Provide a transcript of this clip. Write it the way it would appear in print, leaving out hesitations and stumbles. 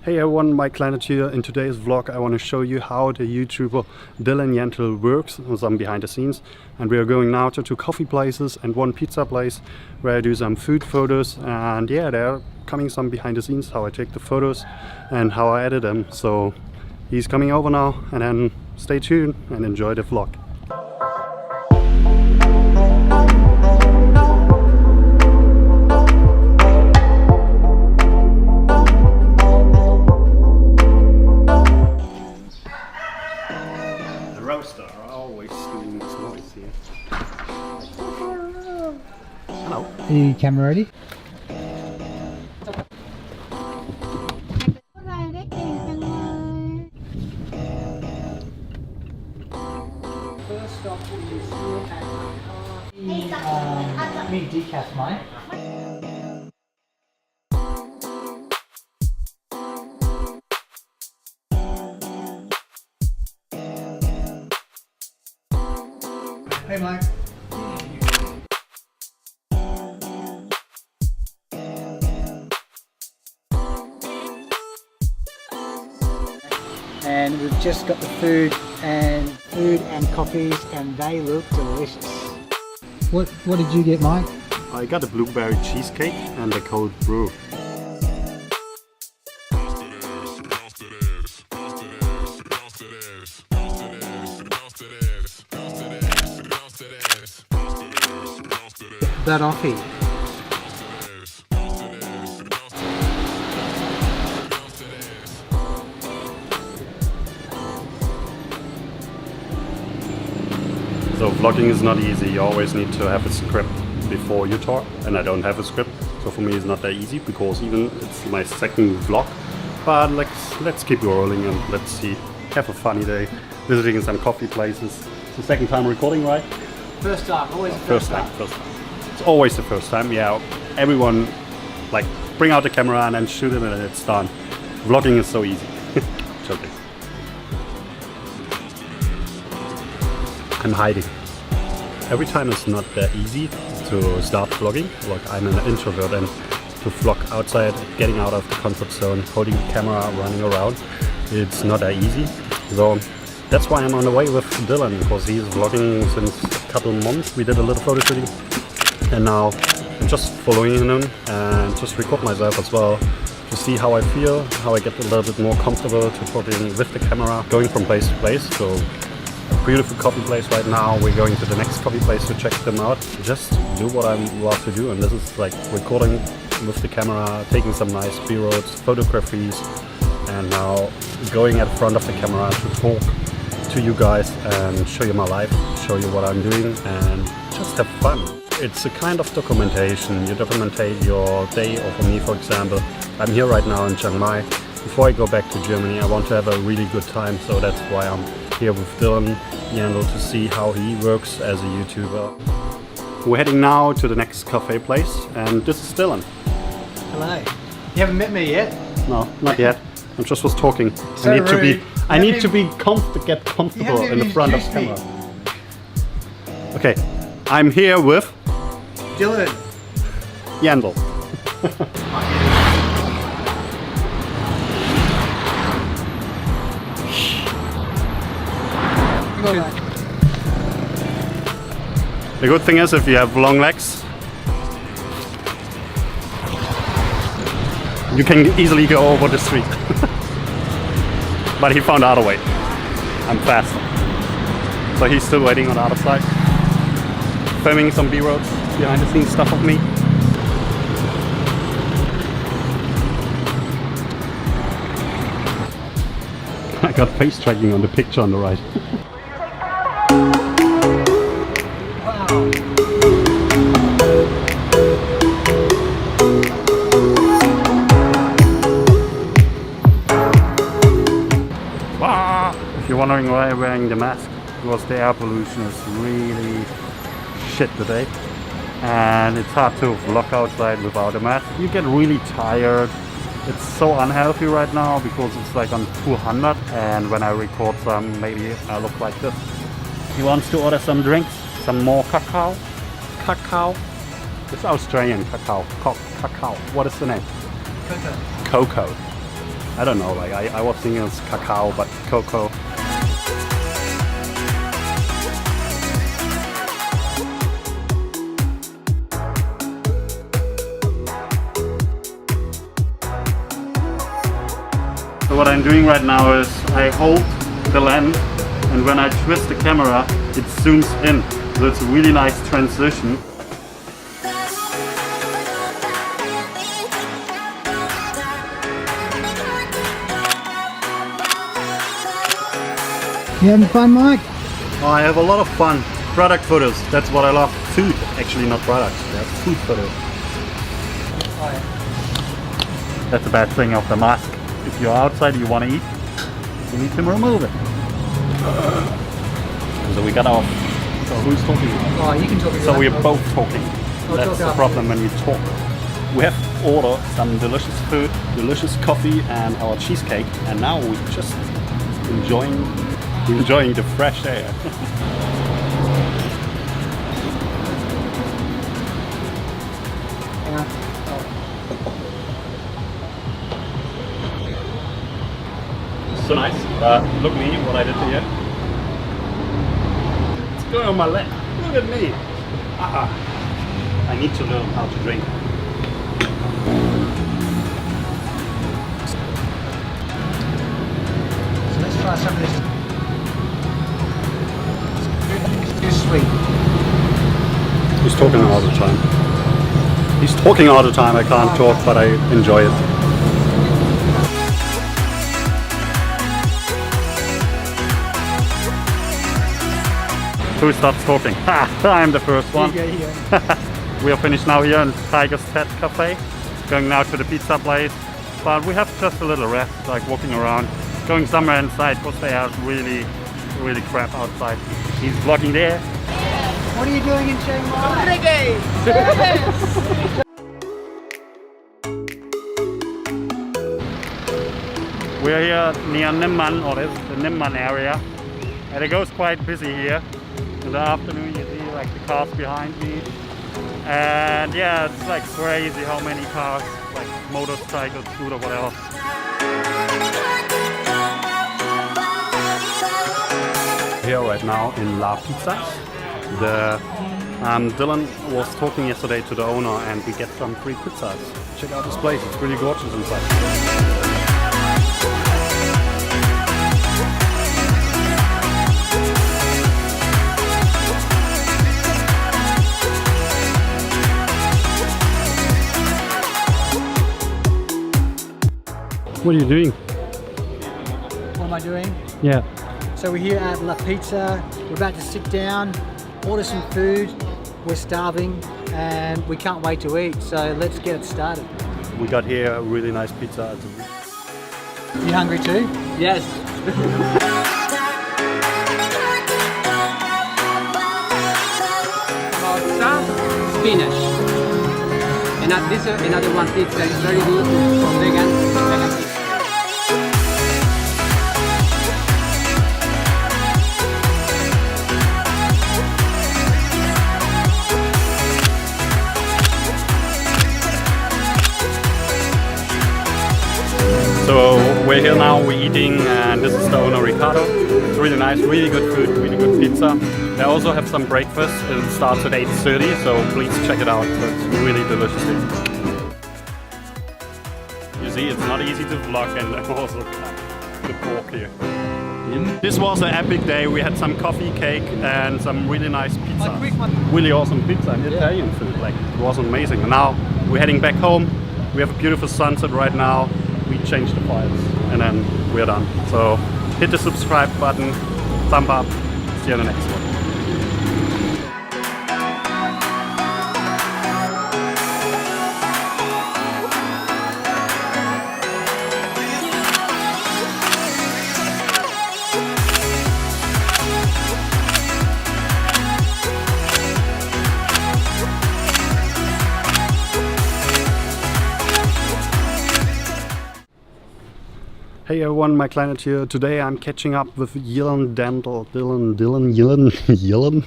Hey everyone, Maik Kleinert here. In today's vlog I want to show you how the YouTuber Dylan Yeandle works, some behind the scenes. And we are going now to two coffee places and one pizza place where I do some food photos, and yeah, there are coming some behind the scenes, how I take the photos and how I edit them. So he's coming over now, and then stay tuned and enjoy the vlog. Roaster are always doing this noise here. Hello. Are you camera ready? First stop is here at Meat Decaf, Maik. Hey Maik. And we've just got the food and coffees, and they look delicious. What did you get, Maik? I got a blueberry cheesecake and a cold brew. That offie. So vlogging is not easy. You always need to have a script before you talk, and I don't have a script, so for me it's not that easy, because even it's my second vlog. But let's keep rolling and let's see. Have a funny day visiting some coffee places. It's the second time recording, right? First time, always the First time. It's always the first time, yeah. Everyone like bring out the camera and then shoot it and it's done. Vlogging is so easy. Joking. I'm hiding. Every time it's not that easy to start vlogging. Like, I'm an introvert, and to vlog outside, getting out of the comfort zone, holding the camera, running around, it's not that easy. So that's why I'm on the way with Dylan, because he's vlogging since a couple months. We did a little photo shooting, and now I'm just following him and just record myself as well to see how I feel, how I get a little bit more comfortable to talking with the camera, going from place to place. So a beautiful coffee place right now. We're going to the next coffee place to check them out. Just do what I'm allowed to do, and this is like recording with the camera, taking some nice B-rolls, photographies, and now going at the front of the camera to talk to you guys and show you my life, show you what I'm doing, and just have fun. It's a kind of documentation. You documentate your day, or for me, for example, I'm here right now in Chiang Mai. Before I go back to Germany, I want to have a really good time, so that's why I'm here with Dylan Yeandle to see how he works as a YouTuber. We're heading now to the next cafe place, and this is Dylan. Hello. You haven't met me yet? No, not yet. I just was talking. So I need to get comfortable in the front of the camera. Okay, I'm here with Dylan Yeandle. The good thing is, if you have long legs, you can easily go over the street. But he found out a way. I'm fast. So he's still waiting on the other side, filming some B-rolls, behind the scenes stuff of me. I got face tracking on the picture on the right. If you're wondering why I'm wearing the mask, because the air pollution is really shit today, and it's hard to vlog outside without a mask. You get really tired. It's so unhealthy right now because it's like on 200, and when I record some, maybe I look like this. He wants to order some drinks, some more cacao. Cacao? It's Australian cacao. Cacao. What is the name? Cocoa. Cocoa. I don't know, like I was thinking it's cacao, but cocoa. So what I'm doing right now is I hold the lens, and when I twist the camera, it zooms in. So it's a really nice transition. You having fun, Mike? Oh, I have a lot of fun. Product photos, that's what I love. Food, actually not products, yeah, food photos. That's the bad thing of the mask. If you're outside, you want to eat, you need to remove it. So we got off. So who's talking? Oh, you can talk. So we're both talking. That's the problem when you talk. We have ordered some delicious food, delicious coffee and our cheesecake, and now we're just enjoying the fresh air. So nice. Look me, what I did to you. It's going on my leg. Look at me. I need to learn how to drink. So let's try some of this. It's too sweet. He's talking all the time. He's talking all the time. I can't talk, but I enjoy it. Who starts talking? Ha! I'm the first one. Here you go. We are finished now here in Tiger's Head Cafe. Going now to the pizza place. But we have just a little rest, like walking around. Going somewhere inside because they are really crap outside. He's vlogging there. What are you doing in Chiang Mai? We are here near Nimman, or it's the Nimman area. And it goes quite busy here. In the afternoon you see like the cars behind me. And yeah, it's like crazy how many cars, like motorcycles, scooter, whatever. Here right now in La Pizza. Dylan was talking yesterday to the owner and we get some free pizzas. Check out this place, it's really gorgeous inside. What are you doing? What am I doing? Yeah. So we're here at La Pizza. We're about to sit down, order some food. We're starving and we can't wait to eat. So let's get it started. We got here a really nice pizza. You hungry too? Yes. Spinach. And this another one pizza is very good from vegan. So we're here now, we're eating, and this is the owner Ricardo. It's really nice, really good food, really good pizza. They also have some breakfast. It starts at 8:30, so please check it out. It's really delicious here. You see, it's not easy to vlog and also the pork here. This was an epic day. We had some coffee, cake, and some really nice pizza. Really awesome pizza and Italian food. Like, it was amazing. And now we're heading back home. We have a beautiful sunset right now. We changed the files and then we're done. So hit the subscribe button, thumb up, see you in the next one. Hey everyone, Maik Kleinert here. Today I'm catching up with Dylan Yeandle. Dylan